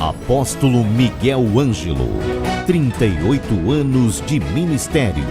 Apóstolo Miguel Ângelo, 38 anos de ministério.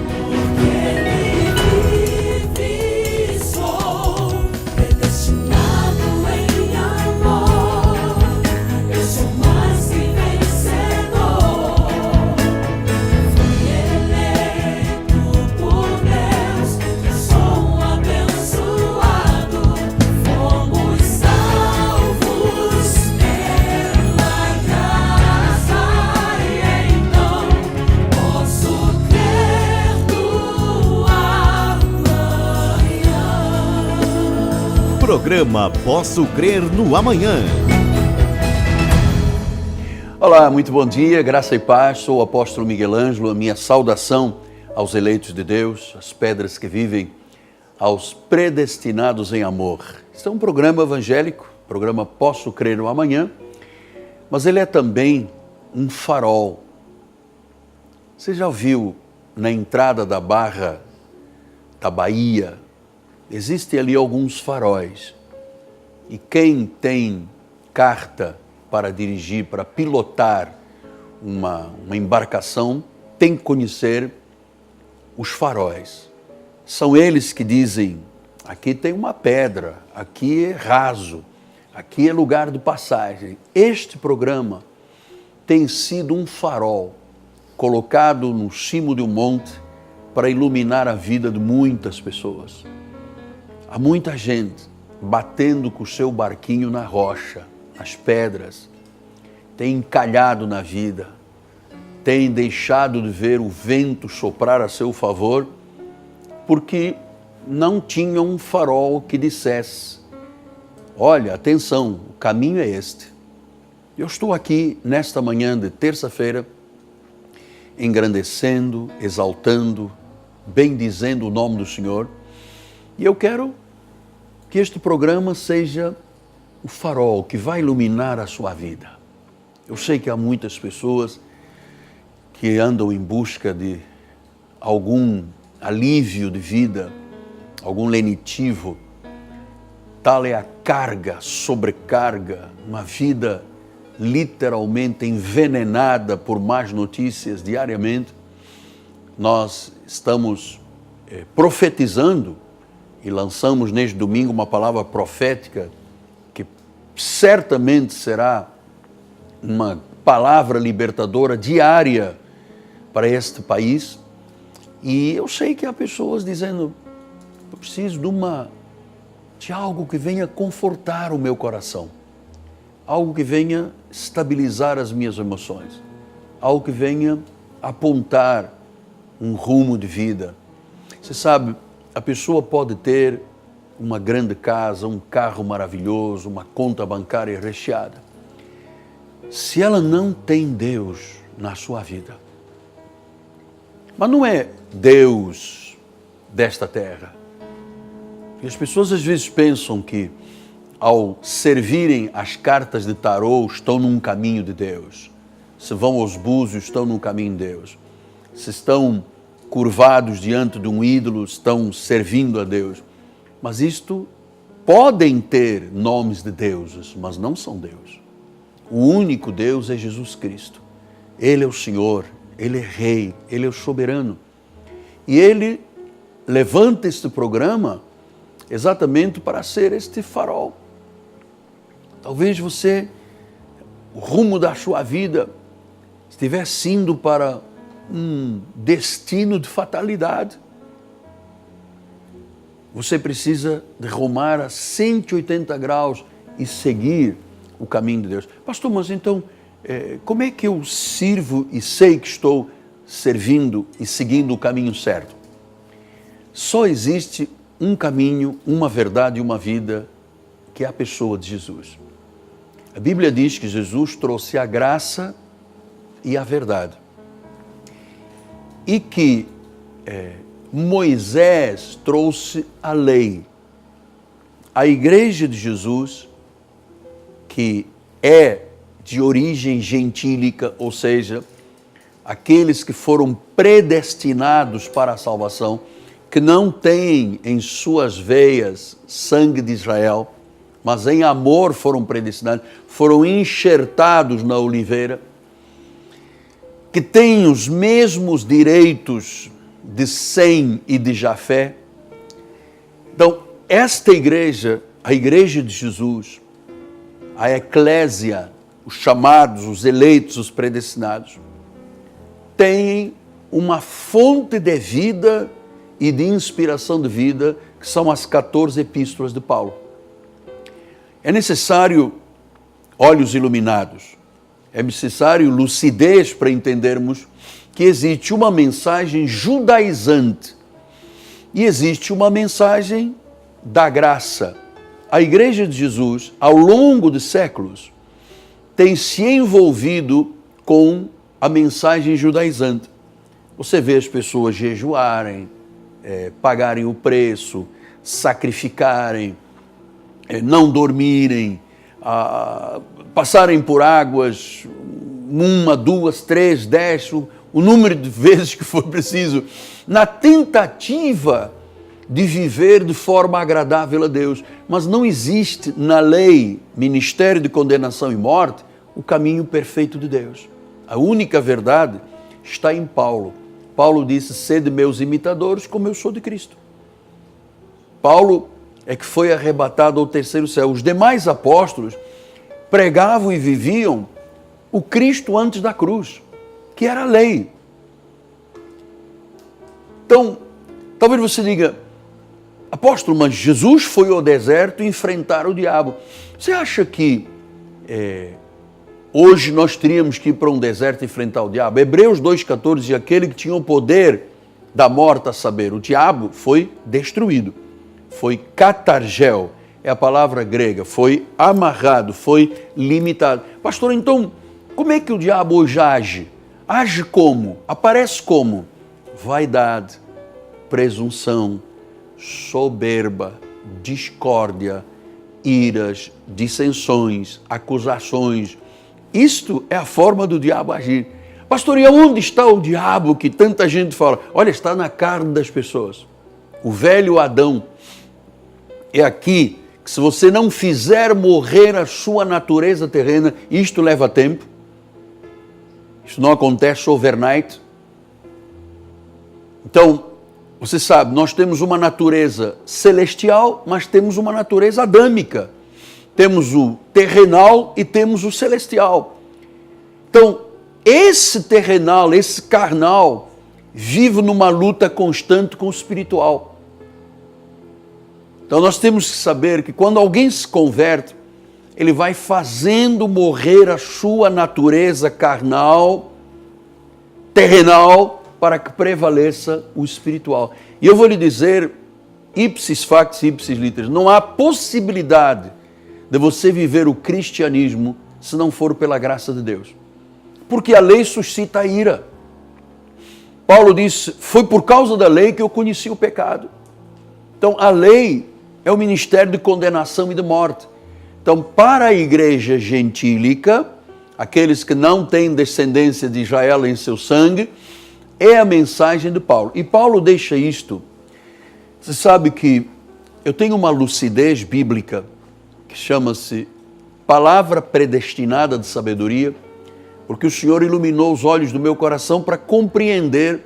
Programa Posso Crer no Amanhã. Olá, muito bom dia, graça e paz. Sou o apóstolo Miguel Ângelo. A minha saudação aos eleitos de Deus, às pedras que vivem, aos predestinados em amor. Este é um programa evangélico, programa Posso Crer no Amanhã, mas ele é também um farol. Você já viu na entrada da Barra da Bahia? Existem ali alguns faróis e quem tem carta para dirigir, para pilotar uma embarcação, tem que conhecer os faróis. São eles que dizem, aqui tem uma pedra, aqui é raso, aqui é lugar de passagem. Este programa tem sido um farol colocado no cimo de um monte para iluminar a vida de muitas pessoas. Há muita gente batendo com o seu barquinho na rocha, nas pedras, tem encalhado na vida, tem deixado de ver o vento soprar a seu favor, porque não tinha um farol que dissesse, olha, atenção, o caminho é este. Eu estou aqui nesta manhã de terça-feira, engrandecendo, exaltando, bendizendo o nome do Senhor, e eu quero que este programa seja o farol que vai iluminar a sua vida. Eu sei que há muitas pessoas que andam em busca de algum alívio de vida, algum lenitivo. Tal é a carga, sobrecarga, uma vida literalmente envenenada por más notícias diariamente. Nós estamos profetizando e lançamos neste domingo uma palavra profética que certamente será uma palavra libertadora diária para este país. E eu sei que há pessoas dizendo, eu preciso de algo que venha confortar o meu coração, algo que venha estabilizar as minhas emoções, algo que venha apontar um rumo de vida. Você sabe, a pessoa pode ter uma grande casa, um carro maravilhoso, uma conta bancária recheada. Se ela não tem Deus na sua vida, mas não é Deus desta terra. E as pessoas às vezes pensam que ao servirem as cartas de tarô estão num caminho de Deus. Se vão aos búzios, estão num caminho de Deus. Se estão curvados diante de um ídolo, estão servindo a Deus. Mas isto podem ter nomes de deuses, mas não são Deus. O único Deus é Jesus Cristo. Ele é o Senhor, Ele é Rei, Ele é o soberano. E Ele levanta este programa exatamente para ser este farol. Talvez você, o rumo da sua vida, estivesse indo para um destino de fatalidade. Você precisa de rumar a 180 graus e seguir o caminho de Deus. Pastor, mas então, como é que eu sirvo e sei que estou servindo e seguindo o caminho certo? Só existe um caminho, uma verdade e uma vida, que é a pessoa de Jesus. A Bíblia diz que Jesus trouxe a graça e a verdade. E que Moisés trouxe a lei. A igreja de Jesus, que é de origem gentílica, ou seja, aqueles que foram predestinados para a salvação, que não têm em suas veias sangue de Israel, mas em amor foram predestinados, foram enxertados na oliveira, que têm os mesmos direitos de Sem e de Jafé. Então, esta igreja, a igreja de Jesus, a eclésia, os chamados, os eleitos, os predestinados, têm uma fonte de vida e de inspiração de vida, que são as 14 epístolas de Paulo. É necessário olhos iluminados, é necessário lucidez para entendermos que existe uma mensagem judaizante e existe uma mensagem da graça. A Igreja de Jesus, ao longo de séculos, tem se envolvido com a mensagem judaizante. Você vê as pessoas jejuarem, pagarem o preço, sacrificarem, não dormirem, passarem por águas, 1, 2, 3, 10, o número de vezes que for preciso, na tentativa de viver de forma agradável a Deus. Mas não existe na lei, ministério de condenação e morte, o caminho perfeito de Deus. A única verdade está em Paulo. Paulo disse: sede meus imitadores como eu sou de Cristo. Paulo é que foi arrebatado ao terceiro céu. Os demais apóstolos pregavam e viviam o Cristo antes da cruz, que era a lei. Então, talvez você diga: apóstolo, mas Jesus foi ao deserto enfrentar o diabo. Você acha que hoje nós teríamos que ir para um deserto enfrentar o diabo? Hebreus 2,14 diz: aquele que tinha o poder da morte, a saber, o diabo, foi destruído. Foi catargel, é a palavra grega, foi amarrado, foi limitado. Pastor, então, como é que o diabo hoje age? Age como? Aparece como? Vaidade, presunção, soberba, discórdia, iras, dissensões, acusações. Isto é a forma do diabo agir. Pastor, e onde está o diabo que tanta gente fala? Olha, está na carne das pessoas. O velho Adão. É aqui que, se você não fizer morrer a sua natureza terrena, isto leva tempo. Isso não acontece overnight. Então, você sabe, nós temos uma natureza celestial, mas temos uma natureza adâmica. Temos o terrenal e temos o celestial. Então, esse terrenal, esse carnal, vive numa luta constante com o espiritual. Então, nós temos que saber que quando alguém se converte, ele vai fazendo morrer a sua natureza carnal, terrenal, para que prevaleça o espiritual. E eu vou lhe dizer, ipsis factis, ipsis literis, não há possibilidade de você viver o cristianismo se não for pela graça de Deus. Porque a lei suscita a ira. Paulo disse: foi por causa da lei que eu conheci o pecado. Então, a lei é o ministério de condenação e de morte. Então, para a igreja gentílica, aqueles que não têm descendência de Israel em seu sangue, é a mensagem de Paulo. E Paulo deixa isto. Você sabe que eu tenho uma lucidez bíblica que chama-se palavra predestinada de sabedoria, porque o Senhor iluminou os olhos do meu coração para compreender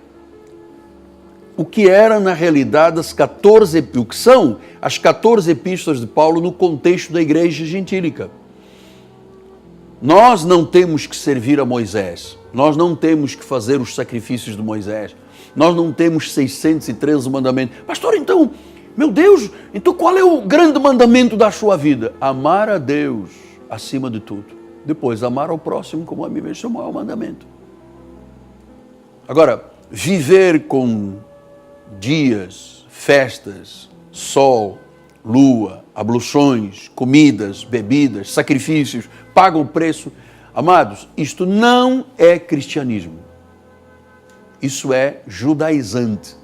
o que era na realidade o que são as 14 epístolas de Paulo no contexto da igreja gentílica. Nós não temos que servir a Moisés, nós não temos que fazer os sacrifícios de Moisés, nós não temos 613 mandamentos. Pastor, então, meu Deus, então qual é o grande mandamento da sua vida? Amar a Deus acima de tudo. Depois, amar ao próximo como a mim mesmo, esse é o maior mandamento. Agora, viver com dias, festas, sol, lua, abluções, comidas, bebidas, sacrifícios, pagam o preço. Amados, isto não é cristianismo. Isso é judaizante.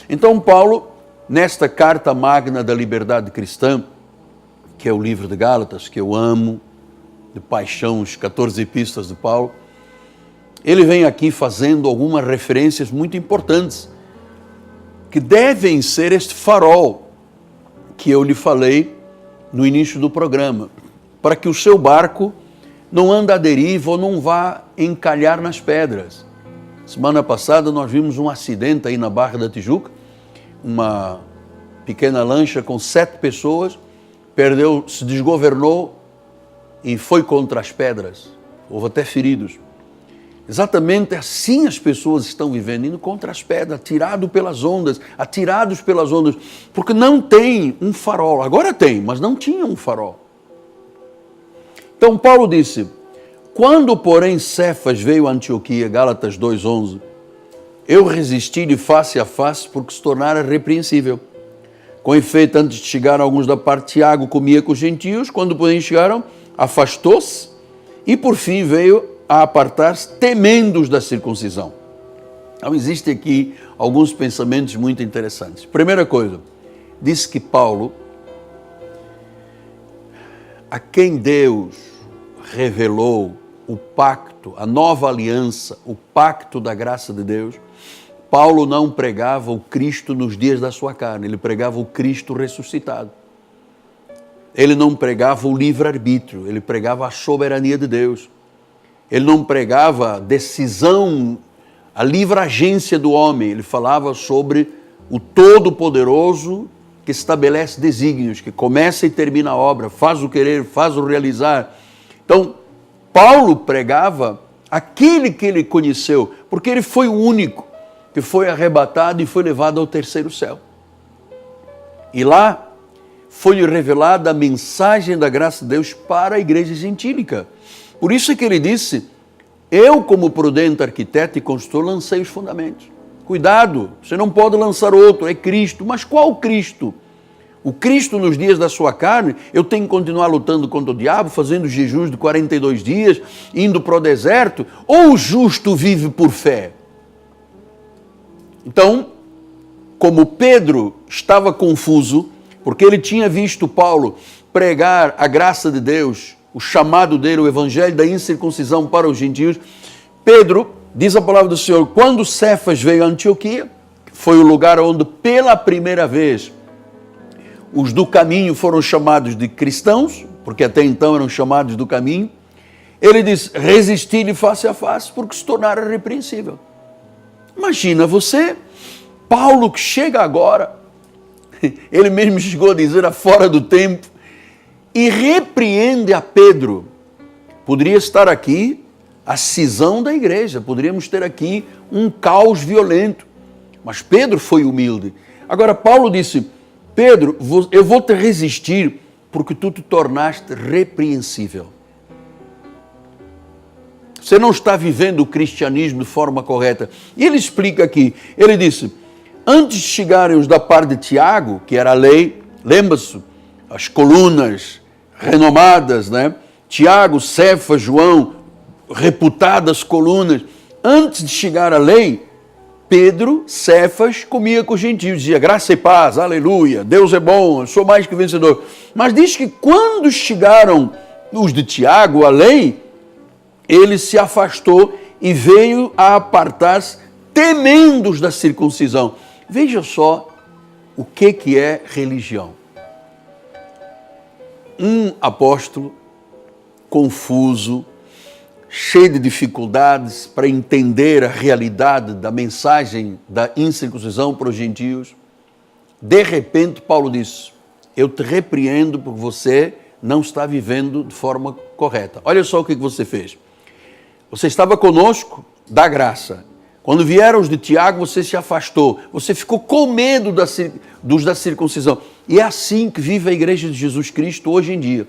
Então, Paulo, nesta carta magna da liberdade cristã, que é o livro de Gálatas, que eu amo, de paixão, os 14 epístolas de Paulo, ele vem aqui fazendo algumas referências muito importantes, que devem ser este farol que eu lhe falei no início do programa, para que o seu barco não ande à deriva ou não vá encalhar nas pedras. Semana passada nós vimos um acidente aí na Barra da Tijuca, uma pequena lancha com 7 pessoas, se desgovernou e foi contra as pedras. Houve até feridos. Exatamente assim as pessoas estão vivendo, indo contra as pedras, atirados pelas ondas, porque não tem um farol. Agora tem, mas não tinha um farol. Então Paulo disse, quando porém Cefas veio a Antioquia, Gálatas 2:11, eu resisti-lhe face a face porque se tornara repreensível. Com efeito, antes de chegar alguns da parte de Tiago, comia com os gentios, quando porém chegaram, afastou-se e por fim veio a apartar-se, temendo-os da circuncisão. Então existem aqui alguns pensamentos muito interessantes. Primeira coisa, disse que Paulo, a quem Deus revelou o pacto, a nova aliança, o pacto da graça de Deus, Paulo não pregava o Cristo nos dias da sua carne, ele pregava o Cristo ressuscitado. Ele não pregava o livre-arbítrio, ele pregava a soberania de Deus. Ele não pregava a decisão, a livre agência do homem, ele falava sobre o Todo-Poderoso que estabelece desígnios, que começa e termina a obra, faz o querer, faz o realizar. Então, Paulo pregava aquele que ele conheceu, porque ele foi o único que foi arrebatado e foi levado ao terceiro céu. E lá foi-lhe revelada a mensagem da graça de Deus para a igreja gentílica. Por isso é que ele disse, eu como prudente arquiteto e construtor lancei os fundamentos. Cuidado, você não pode lançar outro, é Cristo. Mas qual Cristo? O Cristo nos dias da sua carne, eu tenho que continuar lutando contra o diabo, fazendo jejuns de 42 dias, indo para o deserto, ou o justo vive por fé? Então, como Pedro estava confuso, porque ele tinha visto Paulo pregar a graça de Deus, o chamado dele, o evangelho da incircuncisão para os gentios, Pedro, diz a palavra do Senhor, quando Cefas veio a Antioquia, foi o lugar onde pela primeira vez os do caminho foram chamados de cristãos, porque até então eram chamados do caminho, ele diz, resisti-lhe face a face, porque se tornara repreensível. Imagina você, Paulo que chega agora, ele mesmo chegou a dizer fora do tempo, e repreende a Pedro. Poderia estar aqui a cisão da igreja, poderíamos ter aqui um caos violento, mas Pedro foi humilde. Agora Paulo disse, Pedro, eu vou te resistir porque tu te tornaste repreensível. Você não está vivendo o cristianismo de forma correta. E ele explica aqui, ele disse, antes de chegarem os da parte de Tiago, que era a lei, lembra-se, as colunas renomadas, né? Tiago, Cefas, João, reputadas colunas, antes de chegar a lei, Pedro, Cefas, comia com os gentios, dizia graça e paz, aleluia, Deus é bom, eu sou mais que vencedor. Mas diz que quando chegaram os de Tiago, a lei, ele se afastou e veio a apartar-se, temendo-os da circuncisão. Veja só o que é religião. Um apóstolo confuso, cheio de dificuldades para entender a realidade da mensagem da incircuncisão para os gentios. De repente, Paulo diz, eu te repreendo porque você não está vivendo de forma correta. Olha só o que você fez. Você estava conosco da graça. Quando vieram os de Tiago, você se afastou. Você ficou com medo dos da circuncisão. E é assim que vive a igreja de Jesus Cristo hoje em dia.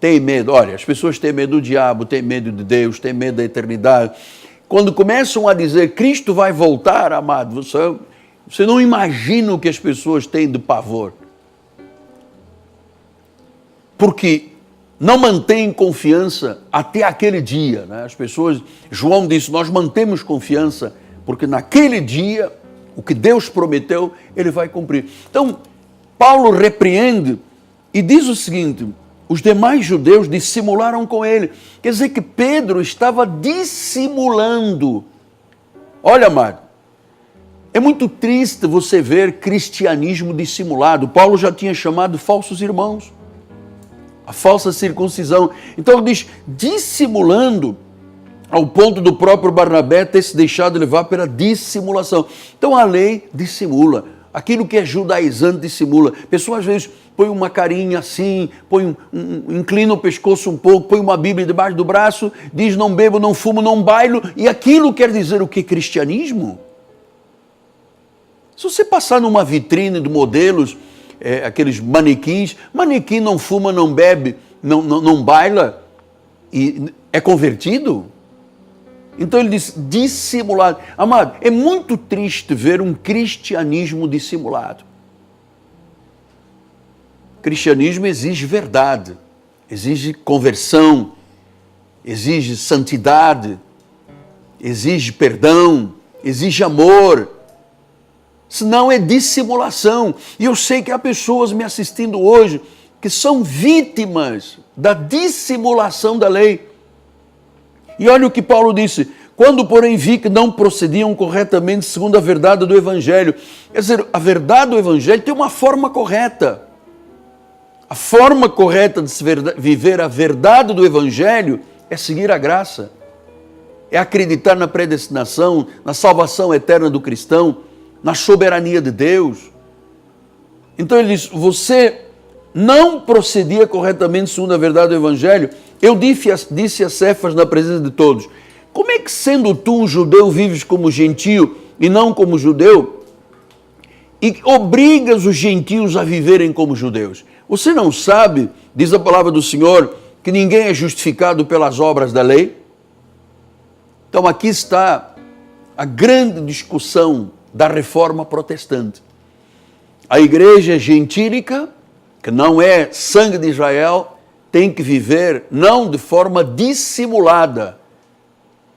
Tem medo, olha, as pessoas têm medo do diabo, têm medo de Deus, têm medo da eternidade. Quando começam a dizer, Cristo vai voltar, amado, você não imagina o que as pessoas têm de pavor. Porque não mantêm confiança até aquele dia, né? As pessoas, João disse, nós mantemos confiança, porque naquele dia, o que Deus prometeu, Ele vai cumprir. Então, Paulo repreende e diz o seguinte, os demais judeus dissimularam com ele. Quer dizer que Pedro estava dissimulando. Olha, amado, é muito triste você ver cristianismo dissimulado. Paulo já tinha chamado falsos irmãos. a falsa circuncisão. Então ele diz, dissimulando, ao ponto do próprio Barnabé ter se deixado levar pela dissimulação. Então a lei dissimula. Aquilo que é judaizante dissimula. A pessoa às vezes põe uma carinha assim, inclina o pescoço um pouco, põe uma Bíblia debaixo do braço, diz não bebo, não fumo, não bailo, e aquilo quer dizer o que? Cristianismo? Se você passar numa vitrine de modelos, aqueles manequins, manequim não fuma, não bebe, não baila, e é convertido? Então ele diz dissimulado. Amado, é muito triste ver um cristianismo dissimulado. O cristianismo exige verdade, exige conversão, exige santidade, exige perdão, exige amor. Senão é dissimulação. E eu sei que há pessoas me assistindo hoje que são vítimas da dissimulação da lei. E olha o que Paulo disse, quando porém vi que não procediam corretamente segundo a verdade do Evangelho. Quer dizer, a verdade do Evangelho tem uma forma correta. A forma correta de se viver a verdade do Evangelho é seguir a graça. É acreditar na predestinação, na salvação eterna do cristão, na soberania de Deus. Então ele diz, você não procedia corretamente segundo a verdade do Evangelho. Eu disse a Cefas na presença de todos, como é que sendo tu um judeu vives como gentio e não como judeu? E obrigas os gentios a viverem como judeus. Você não sabe, diz a palavra do Senhor, que ninguém é justificado pelas obras da lei? Então aqui está a grande discussão da reforma protestante. A igreja gentílica, que não é sangue de Israel, tem que viver não de forma dissimulada,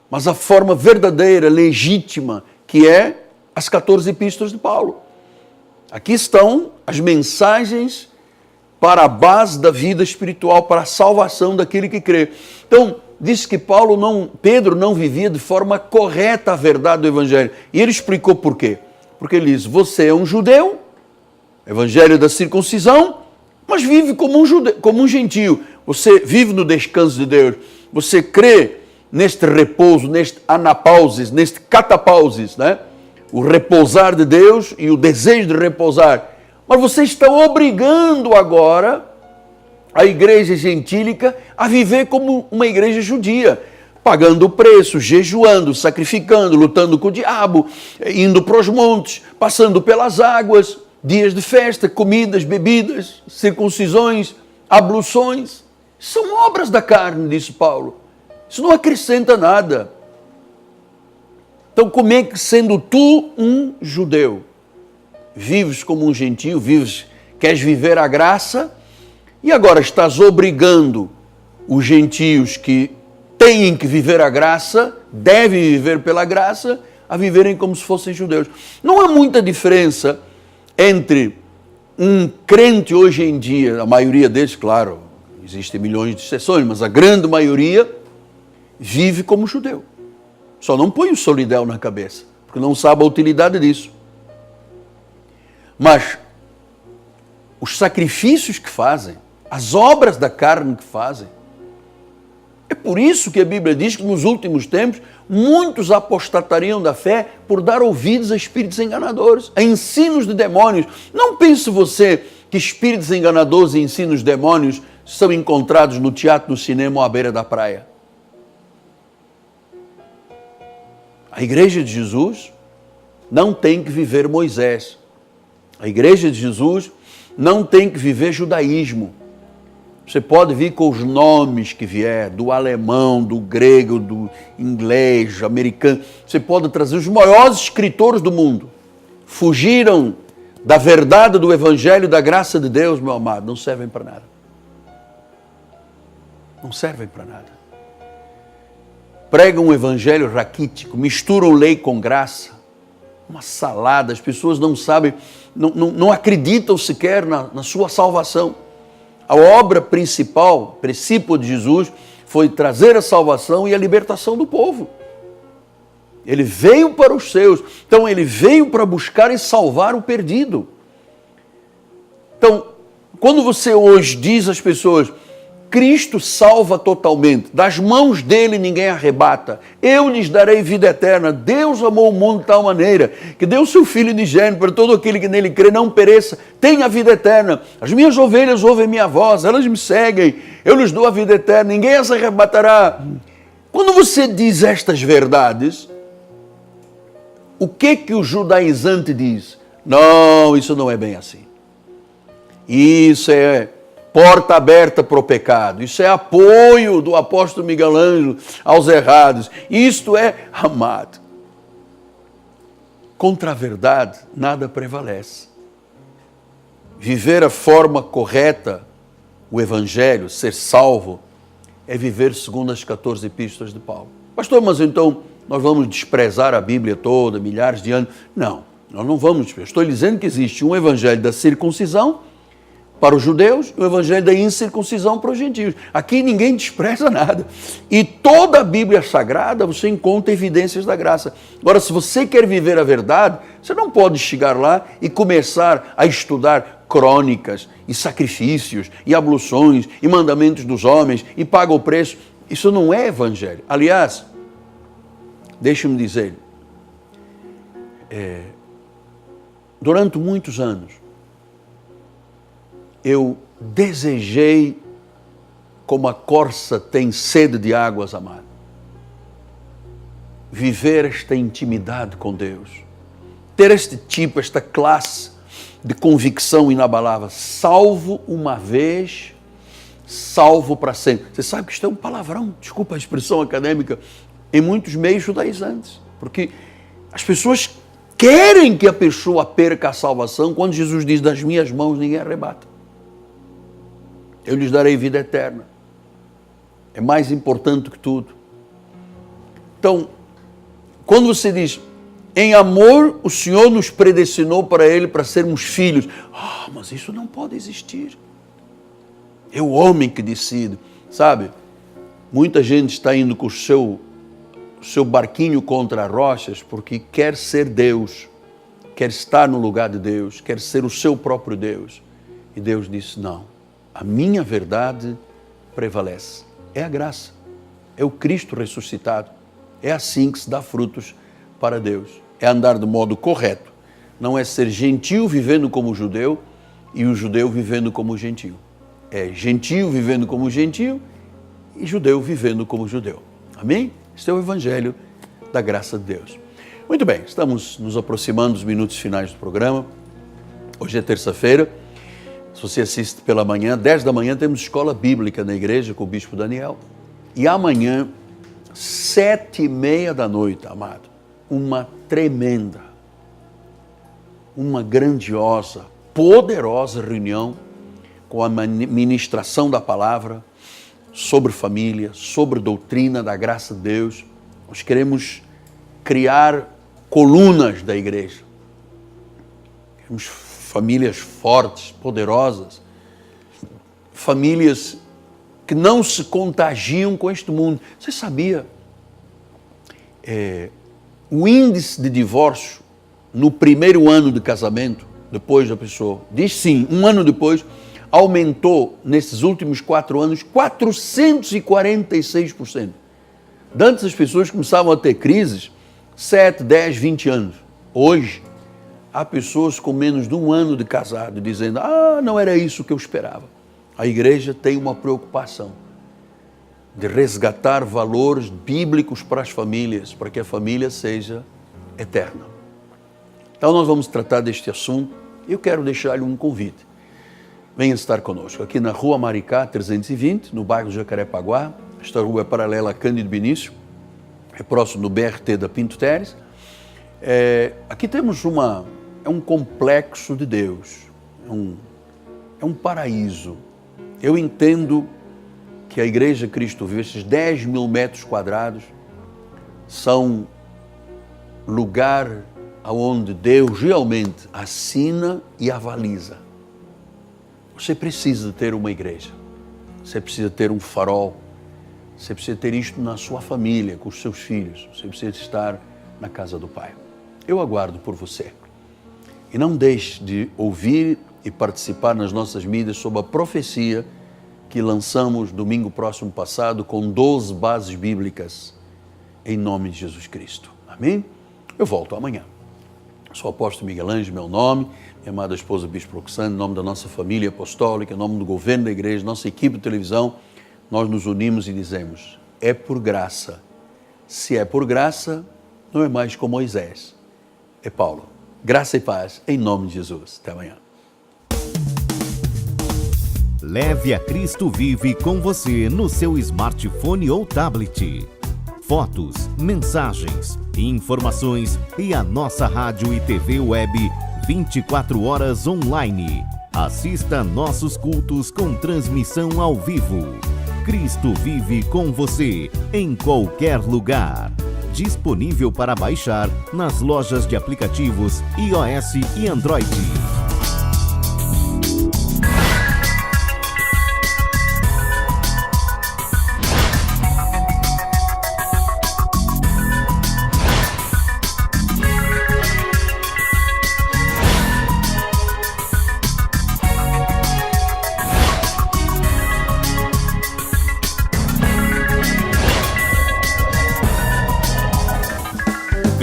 mas a forma verdadeira, legítima, que é as 14 epístolas de Paulo. Aqui estão as mensagens para a base da vida espiritual, para a salvação daquele que crê. Então, diz que Pedro não vivia de forma correta a verdade do Evangelho. E ele explicou por quê. Porque ele diz, você é um judeu, Evangelho da circuncisão, mas vive como um gentio. Você vive no descanso de Deus. Você crê neste repouso, neste anapausis, neste catapausis, né? O repousar de Deus e o desejo de repousar. Mas você está obrigando agora a igreja gentílica a viver como uma igreja judia, pagando o preço, jejuando, sacrificando, lutando com o diabo, indo para os montes, passando pelas águas, dias de festa, comidas, bebidas, circuncisões, abluções. São obras da carne, disse Paulo. Isso não acrescenta nada. Então, como é que, sendo tu um judeu, vives como um gentio, queres viver a graça, e agora estás obrigando os gentios que têm que viver a graça, devem viver pela graça, a viverem como se fossem judeus. Não há muita diferença entre um crente hoje em dia, a maioria deles, claro, existem milhões de exceções, mas a grande maioria vive como judeu. Só não põe o solidel na cabeça, porque não sabe a utilidade disso. Mas os sacrifícios que fazem, as obras da carne que fazem, é por isso que a Bíblia diz que nos últimos tempos muitos apostatariam da fé por dar ouvidos a espíritos enganadores, a ensinos de demônios. Não pense você que espíritos enganadores e ensinos de demônios são encontrados no teatro, no cinema ou à beira da praia. A igreja de Jesus não tem que viver Moisés. A igreja de Jesus não tem que viver judaísmo. Você pode vir com os nomes que vier, do alemão, do grego, do inglês, americano. Você pode trazer os maiores escritores do mundo. Fugiram da verdade do Evangelho, da graça de Deus, meu amado. Não servem para nada. Não servem para nada. Pregam um evangelho raquítico, misturam lei com graça. Uma salada, as pessoas não sabem, não acreditam sequer na sua salvação. A obra principal, princípio de Jesus, foi trazer a salvação e a libertação do povo. Ele veio para os seus, então ele veio para buscar e salvar o perdido. Então, quando você hoje diz às pessoas, Cristo salva totalmente, das mãos dele ninguém arrebata. Eu lhes darei vida eterna. Deus amou o mundo de tal maneira que deu o seu Filho unigênito para todo aquele que nele crê não pereça, tenha a vida eterna. As minhas ovelhas ouvem minha voz, elas me seguem, eu lhes dou a vida eterna, ninguém as arrebatará. Quando você diz estas verdades, o que o judaizante diz? Não, isso não é bem assim. Isso é porta aberta para o pecado. Isso é apoio do apóstolo Miguel Ângelo aos errados. Isto é amado. Contra a verdade, nada prevalece. Viver a forma correta, o evangelho, ser salvo, é viver segundo as 14 epístolas de Paulo. Pastor, mas então nós vamos desprezar a Bíblia toda, milhares de anos? Não, nós não vamos desprezar. Estou dizendo que existe um evangelho da circuncisão para os judeus e o evangelho da incircuncisão para os gentios. Aqui ninguém despreza nada. E toda a Bíblia Sagrada você encontra evidências da graça. Agora, se você quer viver a verdade, você não pode chegar lá e começar a estudar crônicas e sacrifícios e abluções e mandamentos dos homens e paga o preço. Isso não é evangelho. Aliás, deixe-me dizer, durante muitos anos, eu desejei, como a corça tem sede de águas, amado, viver esta intimidade com Deus, ter este tipo, esta classe de convicção inabalável, salvo uma vez, salvo para sempre. Você sabe que isto é um palavrão, desculpa a expressão acadêmica, em muitos meios judaizantes, porque as pessoas querem que a pessoa perca a salvação, quando Jesus diz, das minhas mãos ninguém arrebata. Eu lhes darei vida eterna. É mais importante que tudo. Então, quando você diz, em amor o Senhor nos predestinou para Ele, para sermos filhos. Mas isso não pode existir. É o homem que decide. Sabe, muita gente está indo com o seu barquinho contra rochas porque quer ser Deus, quer estar no lugar de Deus, quer ser o seu próprio Deus. E Deus disse, não. A minha verdade prevalece. É a graça. É o Cristo ressuscitado. É assim que se dá frutos para Deus. É andar do modo correto. Não é ser gentil vivendo como judeu e o judeu vivendo como gentil. É gentil vivendo como gentil e judeu vivendo como judeu. Amém? Este é o evangelho da graça de Deus. Muito bem, estamos nos aproximando dos minutos finais do programa. Hoje é terça-feira. Se você assiste pela manhã, 10 da manhã, temos escola bíblica na igreja com o bispo Daniel. E amanhã, 7h30 da noite, amado, uma tremenda, uma grandiosa, poderosa reunião com a ministração da palavra sobre família, sobre doutrina da graça de Deus. Nós queremos criar colunas da igreja. Queremos famílias fortes, poderosas, famílias que não se contagiam com este mundo. Você sabia? O índice de divórcio no primeiro ano de casamento, depois da pessoa, diz sim, um ano depois, aumentou nesses últimos 4 anos 446%. Antes as pessoas começavam a ter crises 7, 10, 20 anos. Hoje, há pessoas com menos de um ano de casado dizendo, não era isso que eu esperava. A igreja tem uma preocupação de resgatar valores bíblicos para as famílias, para que a família seja eterna. Então nós vamos tratar deste assunto e eu quero deixar-lhe um convite. Venha estar conosco aqui na Rua Maricá 320, no bairro Jacarepaguá. Esta rua é paralela a Cândido Benício, é próximo do BRT da Pinto Teres. Aqui temos um complexo de Deus, é um paraíso. Eu entendo que a Igreja Cristo Vivo, esses 10 mil metros quadrados, são lugar onde Deus realmente assina e avaliza. Você precisa ter uma igreja, você precisa ter um farol, você precisa ter isto na sua família, com os seus filhos, você precisa estar na casa do Pai. Eu aguardo por você. E não deixe de ouvir e participar nas nossas mídias sobre a profecia que lançamos domingo próximo passado com 12 bases bíblicas em nome de Jesus Cristo. Amém? Eu volto amanhã. Sou o apóstolo Miguel Ângelo, meu nome, minha amada esposa Bispo Roxane, em nome da nossa família apostólica, em nome do governo da igreja, nossa equipe de televisão, nós nos unimos e dizemos, é por graça. Se é por graça, não é mais como Moisés, é Paulo. Graça e paz, em nome de Jesus. Até amanhã. Leve a Cristo Vive com você no seu smartphone ou tablet. Fotos, mensagens, informações e a nossa rádio e TV web 24 horas online. Assista nossos cultos com transmissão ao vivo. Cristo vive com você em qualquer lugar. Disponível para baixar nas lojas de aplicativos iOS e Android.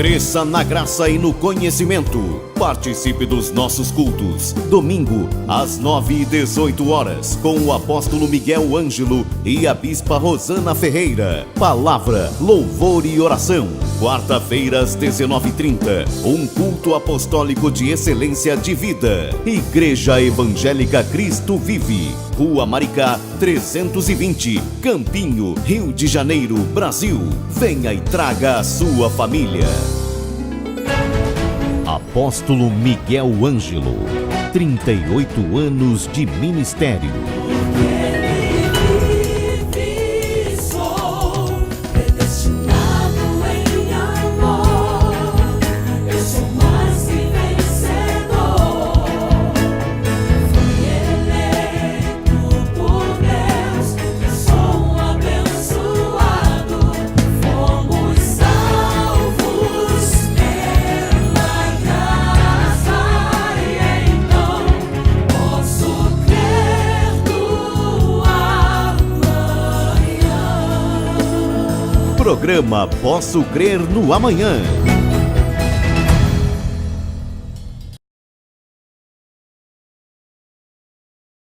Cresça na graça e no conhecimento. Participe dos nossos cultos. Domingo, às 9h18, com o apóstolo Miguel Ângelo e a bispa Rosana Ferreira. Palavra, louvor e oração. Quarta-feira, às 19h30, um culto apostólico de excelência de vida. Igreja Evangélica Cristo Vive. Rua Maricá, 320, Campinho, Rio de Janeiro, Brasil. Venha e traga a sua família. Apóstolo Miguel Ângelo, 38 anos de ministério. Programa Posso Crer no Amanhã.